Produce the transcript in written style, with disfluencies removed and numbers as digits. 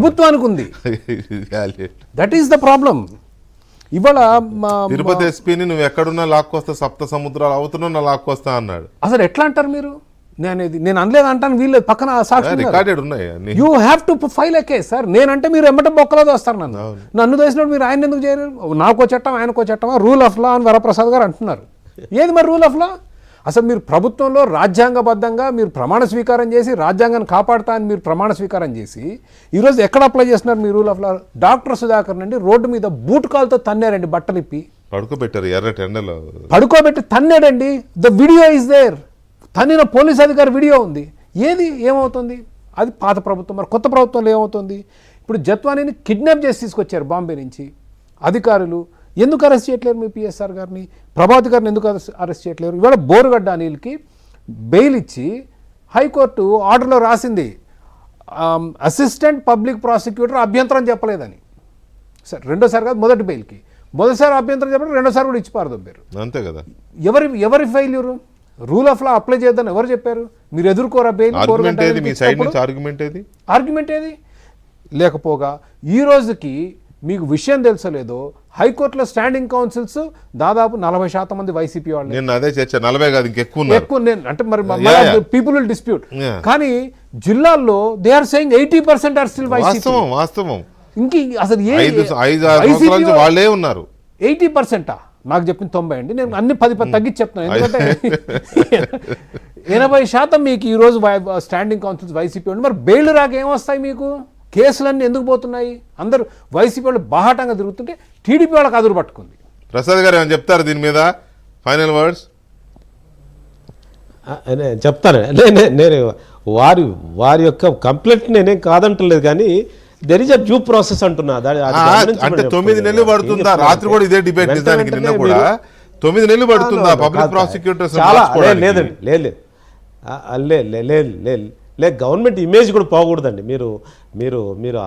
ప్రభుత్వానికి ఉంది. That is the problem. ఇవాళ తిరుపతి ఎస్పీని నువ్వు ఎక్కడున్నా లాక్కొస్తా, సప్త సముద్రాలు అవుతున్నా లాక్కొస్తా అన్నాడు. అసలు ఎట్లా అంటారు మీరు? నేను అనలేదు అంటాను, వీళ్ళు పక్కన రికార్డెడ్ ఉన్నాయి. You have to file a case sir. నేనంటే మీరు ఎమ్మట బొక్కలో వస్తారు నన్ను వేసినప్పుడు మీరు ఆయన ఎందుకు చేయరు? నాకో చట్టం ఆయనకో చట్టమా? రూల్ ఆఫ్ లా అని వరప్రసాద్ గారు అంటున్నారు. ఏది మరి రూల్ ఆఫ్ లా? అసలు మీరు ప్రభుత్వంలో రాజ్యాంగబద్ధంగా మీరు ప్రమాణ స్వీకారం చేసి రాజ్యాంగాన్ని కాపాడుతా అని మీరు ప్రమాణ స్వీకారం చేసి ఈరోజు ఎక్కడ అప్లై చేస్తున్నారు మీరు rule of law? Doctor Sudhakar నుండి రోడ్డు మీద బూట్ కాల్తో తన్నారండి, బట్టలిప్పి పడుకోబెట్టారు ఎర్ర టెండలో, పడుకోబెట్టి తన్నాడండి. The video is there. తన్నిన పోలీస్ అధికారి వీడియో ఉంది. ఏది ఏమవుతుంది? అది పాత ప్రభుత్వం. మరి కొత్త ప్రభుత్వంలో ఏమవుతుంది? ఇప్పుడు జత్వానీని కిడ్నాప్ చేసి తీసుకొచ్చారు బాంబే నుంచి అధికారులు. ఎందుకు అరెస్ట్ చేయట్లేరు మీ పిఎస్ఆర్ గారిని? ప్రభాత్ గారిని ఎందుకు అరెస్ట్ చేయట్లేరు? ఇవాళ బోరుగడ్డ అనిల్కి బెయిల్ ఇచ్చి హైకోర్టు ఆర్డర్లో రాసింది అసిస్టెంట్ పబ్లిక్ ప్రాసిక్యూటర్ అభ్యంతరం చెప్పలేదని. సరే, రెండోసారి కాదు, మొదటి బెయిల్కి మొదటిసారి అభ్యంతరం చెప్పడం, రెండోసారి కూడా ఇచ్చి పారదొబ్బారు. అంతే కదా. ఎవరి failure? Rule of law apply చేద్దని ఎవరు చెప్పారు? మీరు ఎదుర్కోరా బెయిల్? ఆర్గ్యుమెంట్ ఏది లేకపోగా ఈ రోజుకి మీకు విషయం తెలుసలేదో హైకోర్టులో స్టాండింగ్ కౌన్సిల్స్ దాదాపు 40% మంది వైసీపీ వాళ్ళు. నేను అదే చర్చ 40 కాదు ఇంకెక్కువ అంటే మరి పీపుల్ విల్ డిస్ప్యూట్. కానీ జిల్లాల్లో they are saying 80% are still YCP. వాస్తవం. ఇంక అసలు 5 వాళ్ళే ఉన్నారు. 80%? నాకు చెప్పింది 90 అండి. నేను అన్ని 10 తగ్గించి చెప్తున్నాను. ఎందుకంటే 80% మీకు ఈరోజు స్టాండింగ్ కౌన్సిల్స్ వైసీపీ ఉండి, మరి బెయిల్ రాక ఏమొస్తాయి మీకు? కేసులన్నీ ఎందుకు పోతున్నాయి? అందరూ వైసీపీ వాళ్ళు బాహాటంగా తిరుగుతుంటే టీడీపీ వాళ్ళకి అదురు పట్టుకుంది. ప్రసాద్ గారు ఏమైనా చెప్తారు దీని మీద? ఫైనల్ వర్డ్స్ చెప్తాను. నేను వారి యొక్క కంప్లైంట్ నేనేం కాదంటలేదు, కానీ there is a due process అంటున్నా. అంటే 9 నెలలు పడుతుందా? రాత్రి కూడా ఇదే డిబేట్ నిజానికి, నిన్న కూడా 9 నెలలు పడుతుందా పబ్లిక్ ప్రాసిక్యూటర్స్? లేదండి, లేదు, గవర్నమెంట్ ఇమేజ్ కూడా పోకూడదండి. మీరు